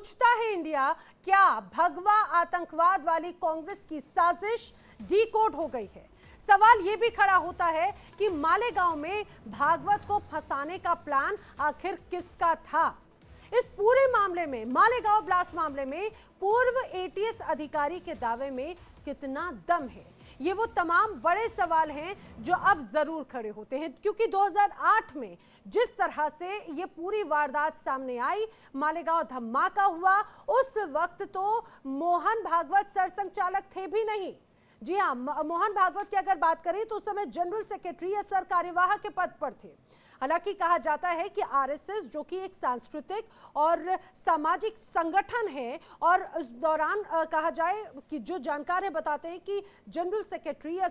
पूछता है इंडिया, क्या भगवा आतंकवाद वाली कांग्रेस की साजिश डीकोड हो गई है? सवाल यह भी खड़ा होता है कि मालेगांव में भागवत को फंसाने का प्लान आखिर किसका था? इस पूरे मामले में, मालेगांव ब्लास्ट मामले में पूर्व एटीएस अधिकारी के दावे में कितना दम है? ये वो तमाम बड़े सवाल हैं जो अब जरूर खड़े होते हैं, क्योंकि 2008 में जिस तरह से ये पूरी वारदात सामने आई, मालेगांव धमाका हुआ, उस वक्त तो मोहन भागवत सरसंघचालक थे भी नहीं। जी हाँ, मोहन भागवत की अगर बात करें तो उस समय जनरल सेक्रेटरी या सर कार्यवाह के पद पर थे। हालांकि कहा जाता है कि आरएसएस, जो कि एक सांस्कृतिक और सामाजिक संगठन है, और उस दौरान कहा जाए कि जो जानकार है बताते हैं कि जनरल सेक्रेटरी या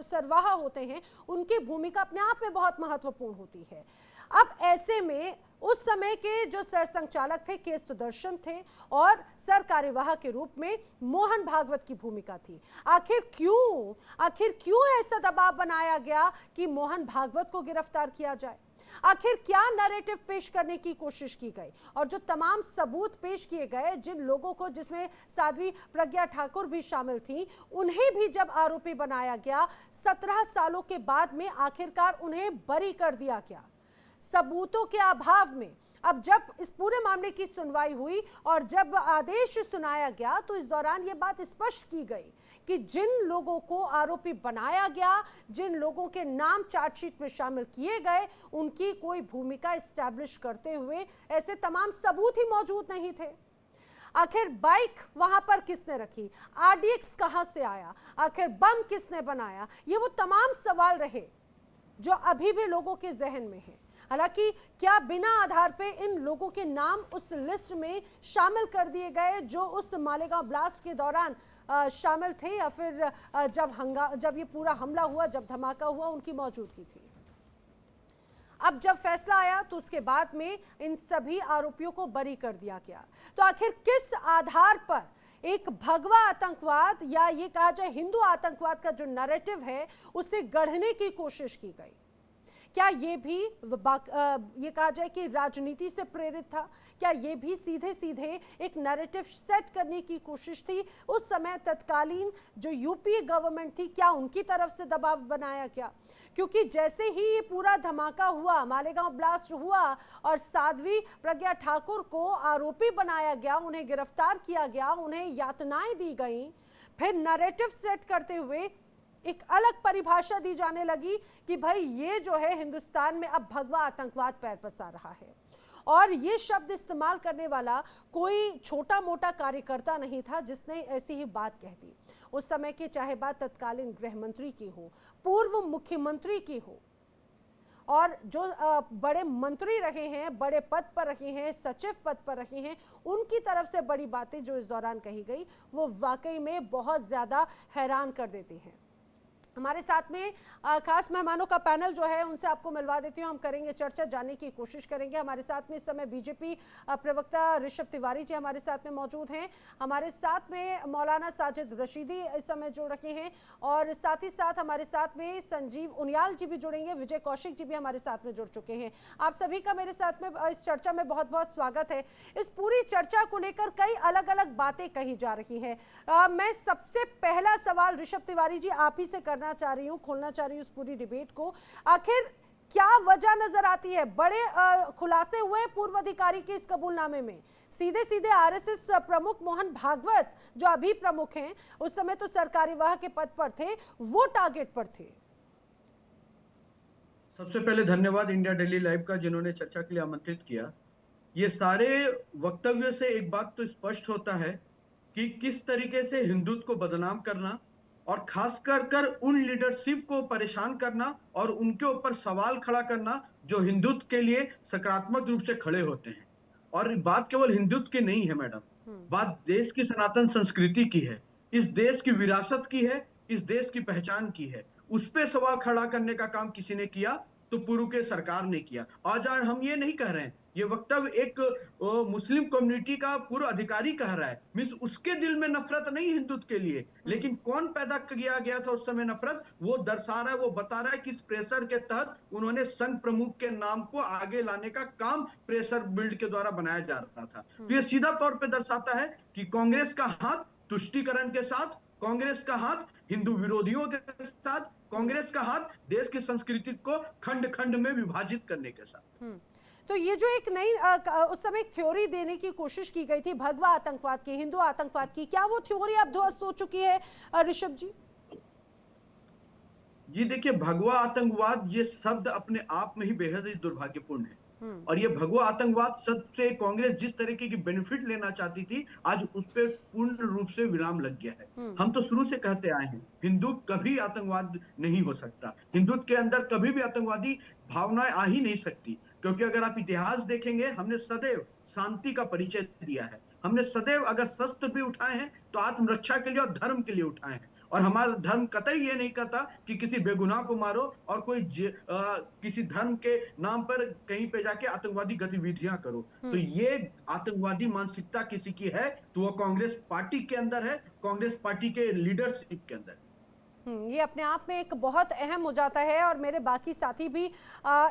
सरवाह होते हैं, उनकी भूमिका अपने आप में बहुत महत्वपूर्ण होती है। अब ऐसे में उस समय के जो सरसंघचालक थे के सुदर्शन थे, और सर कार्यवाह के रूप में मोहन भागवत की भूमिका थी। आखिर क्यों ऐसा दबाव बनाया गया कि मोहन भागवत को गिरफ्तार किया जाए? आखिर क्या नैरेटिव पेश करने की कोशिश की गई? और जो तमाम सबूत पेश किए गए, जिन लोगों को, जिसमें साध्वी प्रज्ञा ठाकुर भी शामिल थी, उन्हें भी जब आरोपी बनाया गया, 17 सालों के बाद में आखिरकार उन्हें बरी कर दिया गया। सबूतों के अभाव में अब जब इस पूरे मामले की सुनवाई हुई और जब आदेश सुनाया गया, तो इस दौरान यह बात स्पष्ट की गई कि जिन लोगों को आरोपी बनाया गया, जिन लोगों के नाम चार्जशीट में शामिल किए गए, उनकी कोई भूमिका एस्टैब्लिश करते हुए ऐसे तमाम सबूत ही मौजूद नहीं थे। आखिर बाइक वहां पर किसने रखी? आरडीएक्स कहां से आया? आखिर बम किसने बनाया? ये वो तमाम सवाल रहे जो अभी भी लोगों के जहन में है। हालांकि क्या बिना आधार पे इन लोगों के नाम उस लिस्ट में शामिल कर दिए गए जो उस मालेगांव ब्लास्ट के दौरान शामिल थे, या फिर जब ये पूरा हमला हुआ, जब धमाका हुआ, उनकी मौजूदगी थी? अब जब फैसला आया तो उसके बाद में इन सभी आरोपियों को बरी कर दिया गया। तो आखिर किस आधार पर एक भगवा आतंकवाद, या ये कहा जाए हिंदू आतंकवाद का जो नैरेटिव है, उसे गढ़ने की कोशिश की गई? क्या ये भी ये कहा जाए कि राजनीति से प्रेरित था? क्या ये भी सीधे सीधे एक नैरेटिव सेट करने की कोशिश थी? उस समय तत्कालीन जो यूपीए गवर्नमेंट थी, क्या उनकी तरफ से दबाव बनाया गया? क्योंकि जैसे ही ये पूरा धमाका हुआ, मालेगांव ब्लास्ट हुआ और साध्वी प्रज्ञा ठाकुर को आरोपी बनाया गया, उन्हें गिरफ्तार किया गया, उन्हें यातनाएं दी गई, फिर नैरेटिव सेट करते हुए एक अलग परिभाषा दी जाने लगी कि भाई ये जो है हिंदुस्तान में अब भगवा आतंकवाद पैर पसार रहा है। और ये शब्द इस्तेमाल करने वाला कोई छोटा मोटा कार्यकर्ता नहीं था जिसने ऐसी ही बात कह दी। उस समय की चाहे बात तत्कालीन गृह मंत्री की हो, पूर्व मुख्यमंत्री की हो, और जो बड़े मंत्री रहे हैं, बड़े पद पर रहे हैं, सचिव पद पर रहे हैं, उनकी तरफ से बड़ी बातें जो इस दौरान कही गई, वो वाकई में बहुत ज़्यादा हैरान कर देती हैं। हमारे साथ में खास मेहमानों का पैनल जो है, उनसे आपको मिलवा देती हूँ। हम करेंगे चर्चा, जानने की कोशिश करेंगे। हमारे साथ में इस समय बीजेपी प्रवक्ता ऋषभ तिवारी जी हमारे साथ में मौजूद हैं। हमारे साथ में मौलाना साजिद रशीदी इस समय जुड़ रहे हैं, और साथ ही साथ हमारे साथ में संजीव उनियाल जी भी जुड़ेंगे। विजय कौशिक जी भी हमारे साथ में जुड़ चुके हैं। आप सभी का मेरे साथ में इस चर्चा में बहुत बहुत स्वागत है। इस पूरी चर्चा को लेकर कई अलग अलग बातें कही जा रही है। मैं सबसे पहला सवाल ऋषभ तिवारी जी आप ही से करना चाह रही हूं, खोलना चाह रही हूं इस पूरी डिबेट को। आखिर क्या वजह नजर आती है? बड़े खुलासे हुए पूर्व अधिकारी के इस कबूलनामे में। सीधे सीधे आरएसएस प्रमुख मोहन भागवत, जो अभी प्रमुख हैं, उस समय तो सरकार्यवाह के पद पर थे, वो टारगेट पर थे। सबसे पहले धन्यवाद इंडिया डेली लाइव का, जिन्होंने चर्चा के लिए आमंत्रित किया। ये सारे वक्तव्य से एक बात तो स्पष्ट होता है कि किस तरीके से हिंदुत्व को बदनाम करना और खास कर उन लीडरशिप को परेशान करना और उनके ऊपर सवाल खड़ा करना जो हिंदुत्व के लिए सकारात्मक रूप से खड़े होते हैं। और बात केवल हिंदुत्व की नहीं है मैडम, बात देश की सनातन संस्कृति की है, इस देश की विरासत की है, इस देश की पहचान की है। उस पे सवाल खड़ा करने का काम किसी ने किया तो पूर्व के सरकार ने किया। आज हम ये नहीं कह रहे हैं, ये वक्तव्य एक मुस्लिम कम्युनिटी का पूर्व अधिकारी कह रहा है। मीन्स उसके दिल में नफरत नहीं हिंदुत्व के लिए, लेकिन कौन पैदा किया गया था उस समय नफरत, वो दर्शा रहा है, वो बता रहा है कि इस प्रेशर के तहत उन्होंने संघ प्रमुख के नाम को आगे लाने का काम प्रेशर बिल्ड के द्वारा बनाया जा रहा था। तो ये सीधा तौर पे दर्शाता है कि कांग्रेस का हाथ तुष्टीकरण के साथ, कांग्रेस का हाथ हिंदू विरोधियों के साथ, कांग्रेस का हाथ देश की संस्कृति को खंड खंड में विभाजित करने के साथ। तो ये जो एक नई उस समय एक थ्योरी देने की कोशिश की गई थी भगवा आतंकवाद की, हिंदू आतंकवाद की, क्या वो थ्योरी अब ध्वस्त हो चुकी है ऋषभ जी? जी देखिए, भगवा आतंकवाद ये शब्द अपने आप में ही बेहद ही दुर्भाग्यपूर्ण है। और ये भगवा आतंकवाद शब्द से कांग्रेस जिस तरीके की बेनिफिट लेना चाहती थी, आज उस पर पूर्ण रूप से विराम लग गया है। हम तो शुरू से कहते आए हैं, हिंदू कभी आतंकवाद नहीं हो सकता, हिंदुत्व के अंदर कभी भी आतंकवादी भावनाएं आ ही नहीं सकती, क्योंकि अगर आप इतिहास देखेंगे, हमने सदैव शांति का परिचय दिया है। हमने सदैव अगर शस्त्र भी उठाए हैं तो आत्मरक्षा के लिए और धर्म के लिए उठाए हैं। और हमारा धर्म कतई ये नहीं कहता कि किसी बेगुनाह को मारो और कोई किसी धर्म के नाम पर कहीं पे जाके आतंकवादी गतिविधियां करो। तो ये आतंकवादी मानसिकता किसी की है तो वो कांग्रेस पार्टी के अंदर है, कांग्रेस पार्टी के लीडरशिप के अंदर है। ये अपने आप में एक बहुत अहम हो जाता है और मेरे बाकी साथी भी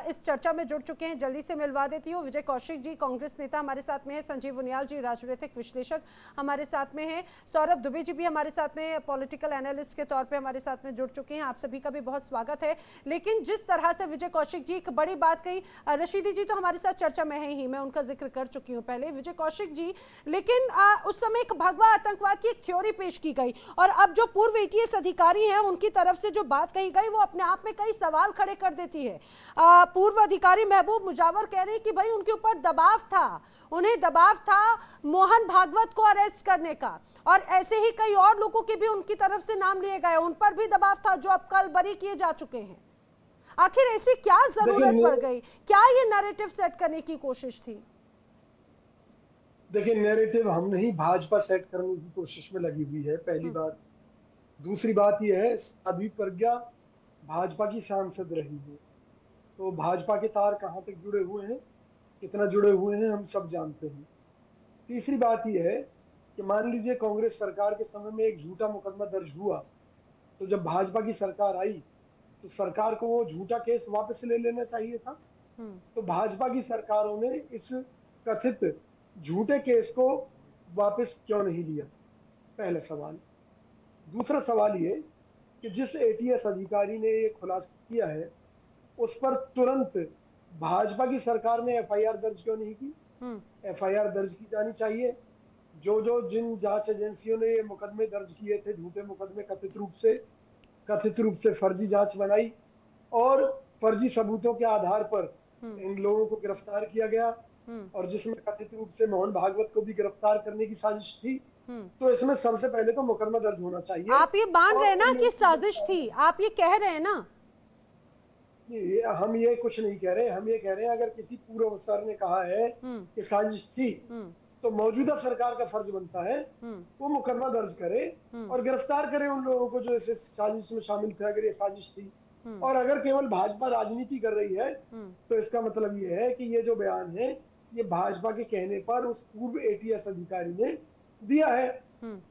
इस चर्चा में जुड़ चुके हैं। जल्दी से मिलवा देती हूँ। विजय कौशिक जी कांग्रेस नेता हमारे साथ में है, संजीव उनियाल जी राजनीतिक विश्लेषक हमारे साथ में हैं, सौरभ दुबे जी भी हमारे साथ में पॉलिटिकल एनालिस्ट के तौर पे हमारे साथ में जुड़ चुके हैं। आप सभी का भी बहुत स्वागत है। लेकिन जिस तरह से विजय कौशिक जी एक बड़ी बात कही, रशीदी जी तो हमारे साथ चर्चा में है ही, मैं उनका जिक्र कर चुकी हूँ पहले, विजय कौशिक जी। लेकिन उस समय एक भगवा आतंकवाद की एक थ्योरी पेश की गई और अब जो पूर्व एटीएस अधिकारी हैं उनकी तरफ से जो बात कही गई वो अपने आप में कई सवाल खड़े कर देती है। पूर्व अधिकारी महबूब मुजावर कह रहे हैं कि भाई उनके ऊपर दबाव था, उन्हें दबाव था मोहन भागवत को अरेस्ट करने का, और ऐसे ही कई और लोगों के भी उनकी तरफ से नाम लिए गए, उन पर भी दबाव था जो अब कल बरी किए जा चुके हैं। आखिर ऐसी क्या जरूरत पड़ गई? क्या ये नैरेटिव सेट करने की कोशिश थी? देखिए, नैरेटिव हम नहीं, भाजपा सेट करने की कोशिश में लगी हुई है, पहली बात। दूसरी बात यह है, साध्वी प्रज्ञा भाजपा की सांसद रही है, तो भाजपा के तार कहाँ तक जुड़े हुए हैं, कितना जुड़े हुए हैं, हम सब जानते हैं। तीसरी बात यह है कि मान लीजिए कांग्रेस सरकार के समय में एक झूठा मुकदमा दर्ज हुआ, तो जब भाजपा की सरकार आई तो सरकार को वो झूठा केस वापस ले लेना चाहिए था। तो भाजपा की सरकारों ने इस कथित झूठे केस को वापस क्यों नहीं लिया, पहला सवाल। दूसरा सवाल ये कि जिस एटीएस अधिकारी ने ये खुलासा किया है उस पर तुरंत भाजपा की सरकार ने एफआईआर दर्ज क्यों नहीं की? एफआईआर दर्ज की जानी चाहिए। जिन जांच एजेंसियों ने ये मुकदमे दर्ज किए थे, झूठे मुकदमे, कथित रूप से फर्जी जांच बनाई और फर्जी सबूतों के आधार पर इन लोगों को गिरफ्तार किया गया, और जिसमें कथित रूप से मोहन भागवत को भी गिरफ्तार करने की साजिश थी, तो इसमें सबसे पहले तो मुकदमा दर्ज होना चाहिए। आप ये मान रहे हैं ना कि साजिश थी? आप ये कह रहे हैं ना? हम ये कुछ नहीं कह रहे, हम ये कह रहे हैं अगर किसी पूर्व अफसर ने कहा है कि साजिश थी तो मौजूदा सरकार का फर्ज बनता है वो मुकदमा दर्ज करे और गिरफ्तार करे उन लोगों को जो इस साजिश में शामिल थे, अगर ये साजिश थी। और अगर केवल भाजपा राजनीति कर रही है तो इसका मतलब ये है कि ये जो बयान है ये भाजपा के कहने पर उस पूर्व एटीएस अधिकारी ने दिया है,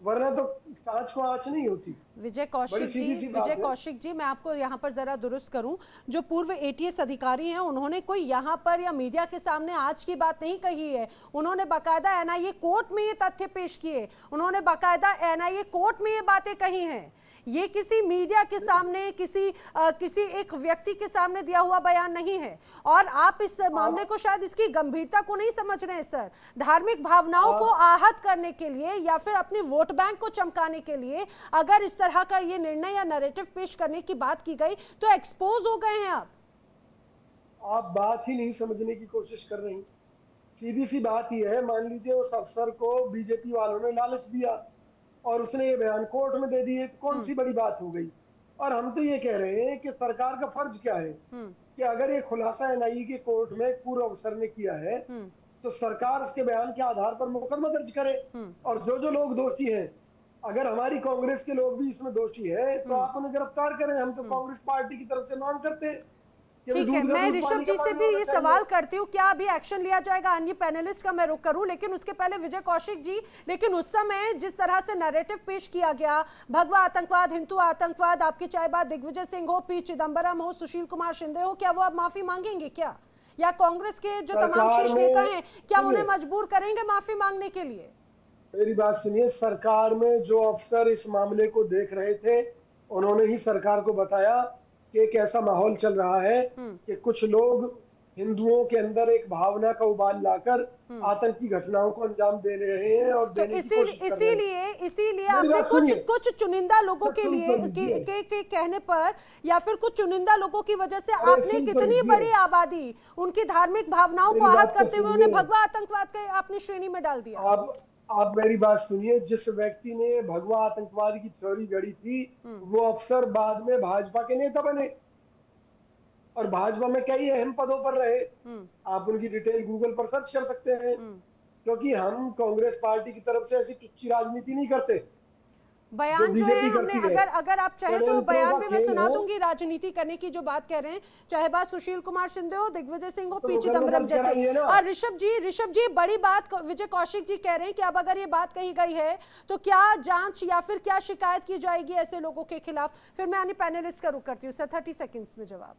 वरना तो सांच को आंच नहीं होती। विजय कौशिक जी, मैं आपको यहाँ पर जरा दुरुस्त करूं, जो पूर्व एटीएस अधिकारी हैं उन्होंने कोई यहाँ पर या मीडिया के सामने आज की बात नहीं कही है, उन्होंने बाकायदा एनआईए कोर्ट में ये तथ्य पेश किए, उन्होंने बाकायदा एनआईए कोर्ट में ये बातें कही हैं। ये किसी मीडिया के सामने, किसी एक व्यक्ति के सामने दिया हुआ बयान नहीं है। और आप इस मामले को शायद इसकी गंभीरता को नहीं समझ रहे हैं सर। धार्मिक भावनाओं को आहत करने के लिए या फिर अपनी वोट बैंक को चमकाने के लिए अगर इस तरह का ये निर्णय या नैरेटिव पेश करने की बात की गई तो एक्सपोज हो गए हैं आप बात ही नहीं समझने की कोशिश कर रही। सीधी सी बात यह है, मान लीजिए उस अफसर को बीजेपी वालों ने लालच दिया और उसने ये बयान कोर्ट में दे दिए, तो कौन सी बड़ी बात हो गई। और हम तो ये कह रहे हैं कि सरकार का फर्ज क्या है कि अगर ये खुलासा एनआईए के कोर्ट में पूर्व अफसर ने किया है तो सरकार उसके बयान के आधार पर मुकदमा दर्ज करे। और जो लोग दोषी हैं, अगर हमारी कांग्रेस के लोग भी इसमें दोषी है तो आप उन्हें गिरफ्तार करें। हम तो कांग्रेस पार्टी की तरफ से मांग करते हैं कि ठीक दूध है, का मैं दूध ऋषभ पानी जी का से पानी भी होना ये चाहिए। सवाल करती हूँ, क्या अभी एक्शन लिया जाएगा? अन्य पैनलिस्ट का मैं रुख करूँ, लेकिन उसके पहले विजय कौशिक जी, लेकिन उस समय जिस तरह से नैरेटिव पेश किया गया, भगवा आतंकवाद, हिंदू आतंकवाद, आपकी चाहे बात दिग्विजय सिंह हो, पी चिदम्बरम हो, सुशील कुमार शिंदे हो, क्या वो अब माफी मांगेंगे क्या? या कांग्रेस के जो तमाम सरकार शीर्ष में नेता हैं, क्या सुनिए, उन्हें मजबूर करेंगे माफी मांगने के लिए? मेरी बात सुनिए, सरकार में जो अफसर इस मामले को देख रहे थे, उन्होंने ही सरकार को बताया कि एक ऐसा माहौल चल रहा है कि कुछ लोग हिंदुओं के अंदर एक भावना का उबाल लाकर आतंकी घटनाओं को अंजाम दे रहे हैं और तो देने की कोशिश कर रहे हैं। इसीलिए मेरी आपने बात कुछ सुनिए, कुछ चुनिंदा लोगों के सुन लिए तो लीजिए। के कहने पर, या फिर कुछ चुनिंदा लोगों की वजह से अरे आपने सुन तो कितनी लीजिए, बड़ी आबादी, उनकी धार्मिक भावनाओं को मेरी आहत बात तो करते हुए उन्हें सुनिए। भगवा आतंकवाद के आपने श्रेणी में डाल दिया। आप मेरी बात सुनिए, जिस व्यक्ति ने भगवा आतंकवाद की थ्योरी गढ़ी थी, वो अफसर बाद में भाजपा के नेता बने और भाजपा में कई अहम पदों पर रहे। आप उनकी डिटेल गूगल पर सर्च कर सकते हैं, क्योंकि हम कांग्रेस पार्टी की तरफ से ऐसी तुच्ची राजनीति नहीं करते बयान जो है बीजेपी हमने, करती है। अगर आप चाहे तो षड्यंत्रों बयान का भी मैं खेल सुना है, दूंगी राजनीति करने की जो बात कह रहे हैं, चाहे बात सुशील कुमार शिंदे हो, दिग्विजय सिंह हो, तो पी मुकदमा चिदम्बरम दर्ज जैसे। कराइए ना। और ऋषभ जी बड़ी बात विजय कौशिक जी कह रहे हैं कि अब अगर ये बात कही गई है तो क्या जांच या फिर क्या शिकायत की जाएगी ऐसे लोगों के खिलाफ? फिर मैं अन्य पैनलिस्ट का रुख करती हूँ सर, 30 सेकेंड्स में जवाब।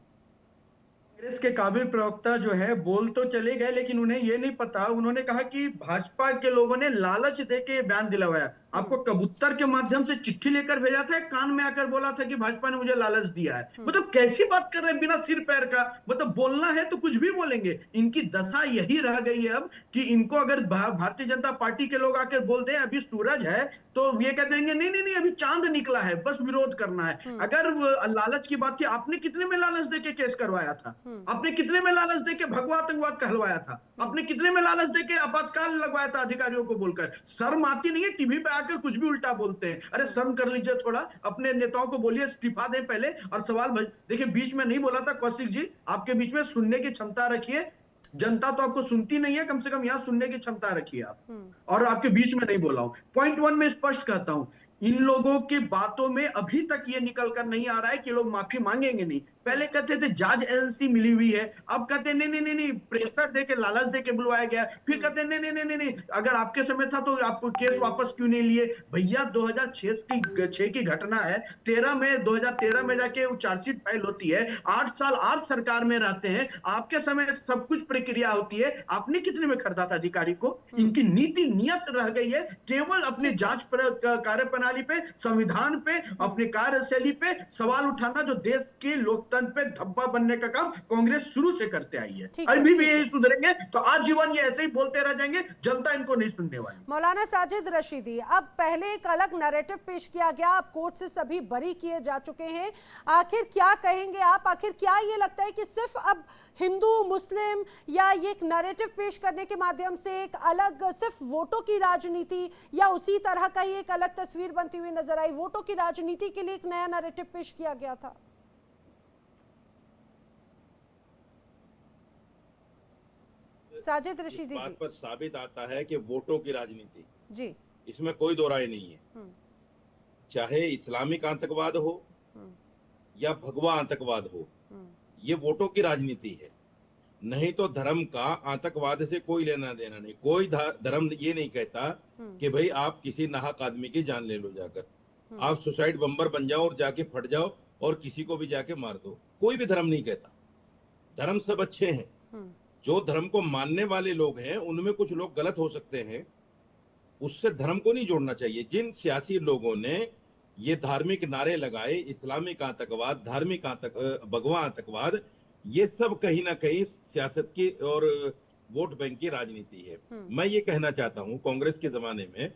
कांग्रेस के काबिल प्रवक्ता जो है बोल तो चले गए, लेकिन उन्हें ये नहीं पता, उन्होंने कहा कि भाजपा के लोगों ने लालच देके ये बयान दिलवाया। आपको कबूतर के माध्यम से चिट्ठी लेकर भेजा था, कान में आकर बोला था कि भाजपा ने मुझे लालच दिया है? मतलब कैसी बात कर रहे हैं बिना सिर पैर का? मतलब बोलना है तो कुछ भी बोलेंगे। इनकी दशा यही रह गई है अब कि इनको अगर भारतीय जनता पार्टी के लोग आकर बोल दें अभी सूरज है, तो ये कह देंगे नहीं नहीं नहीं अभी चांद निकला है, बस विरोध करना है। अगर लालच की बात थी, आपने कितने में लालच देके केस करवाया था? आपने कितने में लालच देके भगवा आतंकवाद कहलवाया था? आपने कितने में लालच देके आपातकाल लगवाया था अधिकारियों को बोलकर? शर्म आती नहीं है? टीवी पे आकर कुछ भी उल्टा बोलते हैं। अरे शर्म कर लीजिए थोड़ा, अपने नेताओं को बोलिए इस्तीफा दें पहले और सवाल देखिए, बीच में नहीं बोला था कौशिक जी, आपके बीच में सुनने की क्षमता रखिए। जनता तो आपको सुनती नहीं है, कम से कम यहां सुनने की क्षमता रखिए आप। और आपके बीच में नहीं बोला हूं। पॉइंट 1 में स्पष्ट कहता हूं, इन लोगों की बातों में अभी तक ये निकल कर नहीं आ रहा है कि लोग माफी मांगेंगे नहीं। पहले कहते थे जांच एजेंसी मिली हुई है, अब कहते नहीं नहीं नहीं नहीं प्रेशर देके लालच देके बुलवाया गया, फिर कहते नहीं नहीं नहीं नहीं नहीं अगर आपके समय था तो आप केस वापस क्यों नहीं लिए? भैया 2006 की घटना है, 2013 में जाके चार्जशीट फाइल होती है, 8 साल आप सरकार में रहते हैं, आपके समय सब कुछ प्रक्रिया होती है, आपने कितने में खरीदा था अधिकारी को? इनकी नीति नियत रह गई है केवल अपनी जांच कार्य प्रणाली पे, संविधान पे, अपनी कार्यशैली पे सवाल उठाना, जो देश के लोकतंत्र पे धब्बा बनने का काम कांग्रेस शुरू से करते आई है। अभी भी यही सुधरेंगे तो आजीवन ये ऐसे ही बोलते रह जाएंगे, जनता इनको नहीं सुनने वाली। मौलाना साजिद रशीदी, अब पहले एक अलग नैरेटिव पेश किया गया, अब कोर्ट से सभी बरी किए जा चुके हैं, आखिर क्या कहेंगे आप? आखिर क्या ये लगता है कि सिर्फ अब हिंदू मुस्लिम या ये एक नैरेटिव पेश करने के माध्यम से एक अलग सिर्फ वोटों की राजनीति, या उसी तरह का ही एक अलग तस्वीर बनती हुई नजर आई? वोटों की राजनीति के लिए एक नया नैरेटिव पेश किया गया था। साजिद रशीदी, इस बात पर साबित आता है कि वोटों की राजनीति जी, इसमें कोई दो राय नहीं है। चाहे इस्लामिक आतंकवाद हो या भगवा आतंकवाद हो, ये वोटों की राजनीति है। नहीं तो धर्म का आतंकवाद से कोई लेना देना नहीं। कोई धर्म ये नहीं कहता कि भाई आप किसी नाहक आदमी की जान ले लो जाकर, आप सुसाइड बम्बर बन जाओ और जाके फट जाओ और किसी को भी जाके मार दो। कोई भी धर्म नहीं कहता। धर्म सब अच्छे हैं। जो धर्म को मानने वाले लोग हैं उनमें कुछ लोग गलत हो सकते हैं, उससे धर्म को नहीं जोड़ना चाहिए। जिन सियासी लोगों ने ये धार्मिक नारे लगाए, इस्लामिक आतंकवाद, धार्मिक भगवा आतंकवाद, ये सब कहीं ना कहीं सियासत की और वोट बैंक की राजनीति है। मैं ये कहना चाहता हूं, कांग्रेस के जमाने में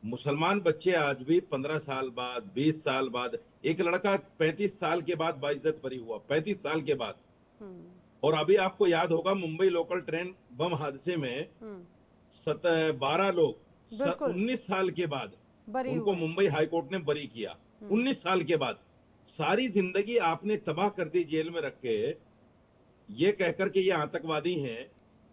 मुसलमान बच्चे आज भी 15 साल बाद, 20 साल बाद, एक लड़का 35 साल के बाद बाइज्जत बरी हुआ, 35 साल के बाद। और अभी आपको याद होगा मुंबई लोकल ट्रेन बम हादसे में 12 लोग 19 साल के बाद उनको मुंबई हाईकोर्ट ने बरी किया। 19 साल के बाद सारी जिंदगी आपने तबाह कर दी जेल में रख के, ये कहकर के ये आतंकवादी हैं,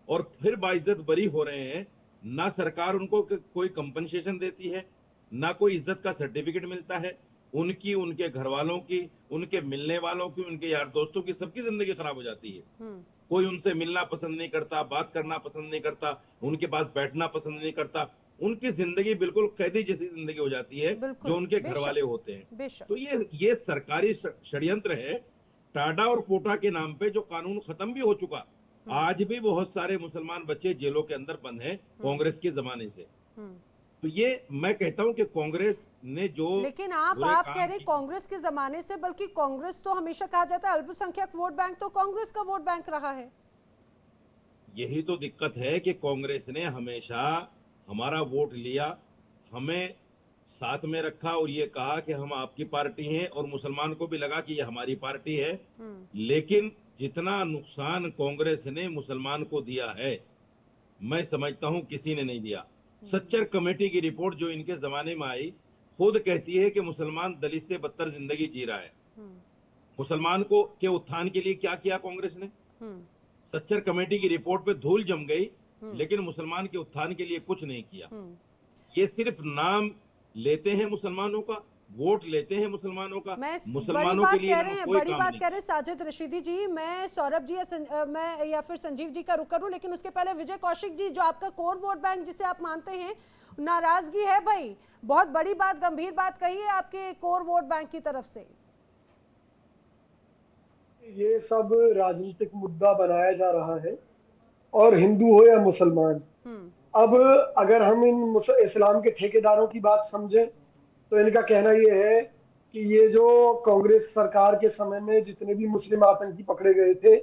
और फिर बाइज्जत बरी हो रहे हैं। ना सरकार उनको कोई कंपनसेशन देती है, ना कोई इज्जत का सर्टिफिकेट मिलता है, उनकी, उनके घर वालों की, उनके मिलने वालों की, उनके यार दोस्तों की, सबकी जिंदगी खराब हो जाती है। कोई उनसे मिलना पसंद नहीं करता, बात करना पसंद नहीं करता, उनके पास बैठना पसंद नहीं करता। उनकी जिंदगी बिल्कुल कैदी जैसी जिंदगी हो जाती है जो उनके घर वाले होते हैं। तो ये सरकारी षड्यंत्र है। टाडा और पोटा के नाम पे जो कानून खत्म भी हो चुका, आज भी बहुत सारे मुसलमान बच्चे जेलों के अंदर बंद हैं कांग्रेस के जमाने से। तो ये मैं कहता हूं कि कांग्रेस ने जो, लेकिन आप कह रहे कांग्रेस के जमाने से, बल्कि कांग्रेस तो हमेशा कहा जाता है अल्पसंख्यक वोट बैंक तो कांग्रेस का वोट बैंक रहा है। यही तो दिक्कत है कि कांग्रेस ने हमेशा हमारा वोट लिया, हमें साथ में रखा और ये कहा कि हम आपकी पार्टी हैं, और मुसलमान को भी लगा कि ये हमारी पार्टी है। लेकिन जितना नुकसान कांग्रेस ने मुसलमान को दिया है, मैं समझता हूं किसी ने नहीं दिया। सच्चर कमेटी की रिपोर्ट जो इनके जमाने में आई खुद कहती है कि मुसलमान दलित से बदतर जिंदगी जी रहा है। मुसलमान को के उत्थान के लिए क्या किया कांग्रेस ने? सच्चर कमेटी की रिपोर्ट पे धूल जम गई, लेकिन मुसलमान के उत्थान के लिए कुछ नहीं किया। ये सिर्फ नाम लेते हैं मुसलमानों का, वोट लेते हैं मुसलमानों का, मुसलमानों के लिए बड़ी बात कह रहे हैं साजिद रशीदी जी। मैं सौरभ जी या फिर संजीव जी का रुख करूं, लेकिन उसके पहले विजय कौशिक जी, जो आपका कोर वोट बैंक जिसे आप मानते हैं, नाराजगी है भाई, बहुत बड़ी बात, गंभीर बात कही है आपके कोर वोट बैंक की तरफ से। ये सब राजनीतिक मुद्दा बनाया जा रहा है, और हिंदू हो या मुसलमान। अब अगर हम इन इस्लाम के ठेकेदारों की बात समझें तो इनका कहना ये है कि ये जो कांग्रेस सरकार के समय में जितने भी मुस्लिम आतंकी पकड़े गए थे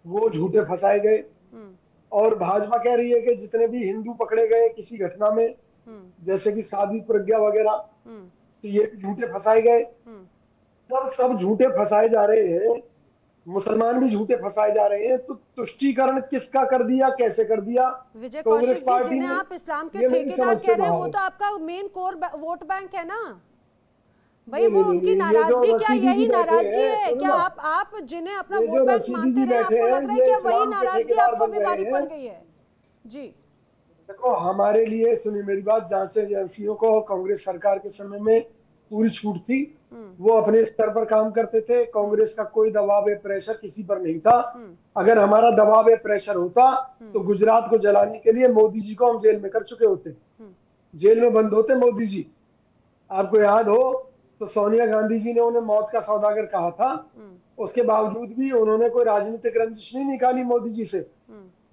वो झूठे फंसाए गए, और भाजपा कह रही है कि जितने भी हिंदू पकड़े गए किसी घटना में, जैसे कि साध्वी प्रज्ञा वगैरह, तो ये झूठे फंसाए गए। तब सब झूठे फंसाए जा रहे हैं, मुसलमान भी झूठे फंसाए जा रहे हैं, तो तुष्टीकरण किसका कर दिया, कैसे कर दिया? विजय कौशिक जी, जिन्हें आप इस्लाम के ठेकेदार कह रहे हैं, वो तो आपका मेन कोर वोट बैंक है ना भाई। वो उनकी नाराजगी, क्या यही नाराजगी है? क्या आप जिन्हें अपना वोट बैंक मानते रहे, आपको लग रहा है कि वही नाराजगी आपको भी भारी पड़ गई है? जी देखो, हमारे लिए, सुनिए मेरी बात, जांच एजेंसियों को कांग्रेस सरकार के समय में पूरी छूट थी, वो अपने स्तर पर काम करते थे। कांग्रेस का कोई दबाव या प्रेशर किसी पर नहीं था। अगर हमारा दबाव या प्रेशर होता तो गुजरात को जलाने के लिए मोदी जी को हम जेल में कर चुके होते, जेल में बंद होते मोदी जी। आपको याद हो तो सोनिया गांधी जी ने उन्हें मौत का सौदागर कहा था, उसके बावजूद भी उन्होंने कोई राजनीतिक रंजिश नहीं निकाली मोदी जी से,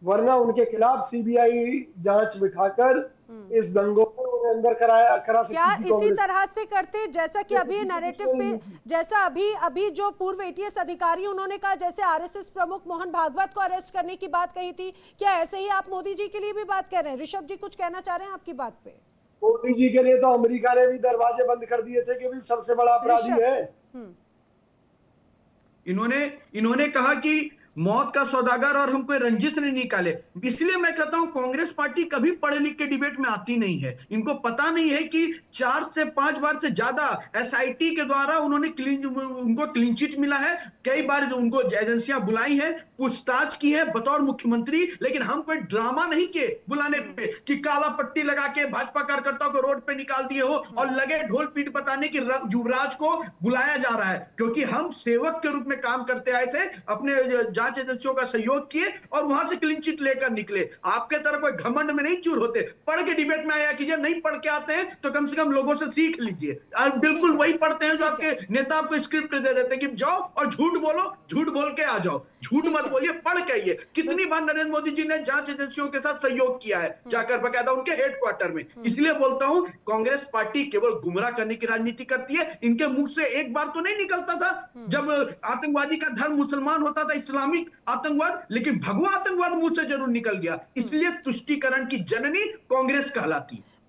वरना उनके खिलाफ सीबीआई जांच बिठाकर इस दंगों को अंदर करा सकती क्या इसी तरह से करते, जैसा कि अभी नैरेटिव पे, जैसा अभी जो पूर्व एटीएस अधिकारी उन्होंने कहा, जैसे आरएसएस प्रमुख मोहन भागवत को अरेस्ट करने की बात कही थी, क्या ऐसे ही आप मोदी जी के लिए भी बात कर रहे हैं? ऋषभ जी कुछ कहना चाह रहे हैं आपकी बात पे? मोदी जी के लिए तो अमेरिका ने भी दरवाजे बंद कर दिए थे कि भी सबसे बड़ा अपराधी है। इन्होंने कहा कि मौत का सौदागर और हम कोई रंजिश नहीं निकाले। इसलिए मैं कहता हूं कांग्रेस पार्टी कभी पढ़े लिख के डिबेट में आती नहीं है। इनको पता नहीं है कि 4 से 5 बार से ज्यादा एसआईटी के द्वारा उनको क्लीन चिट मिला है, कई बार उनको एजेंसियां बुलाई हैं, पूछताछ की है बतौर मुख्यमंत्री, लेकिन हम कोई ड्रामा नहीं किए बुलाने पे कि काला पट्टी लगा के भाजपा कार्यकर्ताओं को रोड पे निकाल दिए हो और लगे ढोल पीट बताने की युवराज को बुलाया जा रहा है, क्योंकि हम सेवक के रूप में काम करते आए थे, अपने जांच एजेंसियों का सहयोग किए और वहां से क्लीन चिट लेकर निकले। आपके तरफ कोई घमंड में नहीं चूर होते, पढ़ के डिबेट में आया कीजिए, नहीं पढ़ के आते हैं तो कम से कम लोगों से सीख लीजिए। और बिल्कुल वही पढ़ते हैं जो आपके नेता आपको स्क्रिप्ट दे देते हैं कि जाओ और झूठ बोलो, झूठ बोल के आ जाओ, झूठ मत बोलिए, पढ़ के आइए। कितनी बार नरेंद्र मोदी जी ने जांच एजेंसियों के साथ सहयोग किया है जाकर बकायदा उनके हेडक्वार्टर में। इसलिए बोलता हूं कांग्रेस पार्टी केवल गुमराह करने की राजनीति करती है। इनके मुंह से एक बार तो नहीं निकलता था जब आतंकवादी का धर्म मुसलमान होता था, इस्लामिक आतंकवाद, लेकिन भगवा आतंकवाद मुंह से जरूर निकल गया। इसलिए तुष्टीकरण की जननी कांग्रेस कहलाती।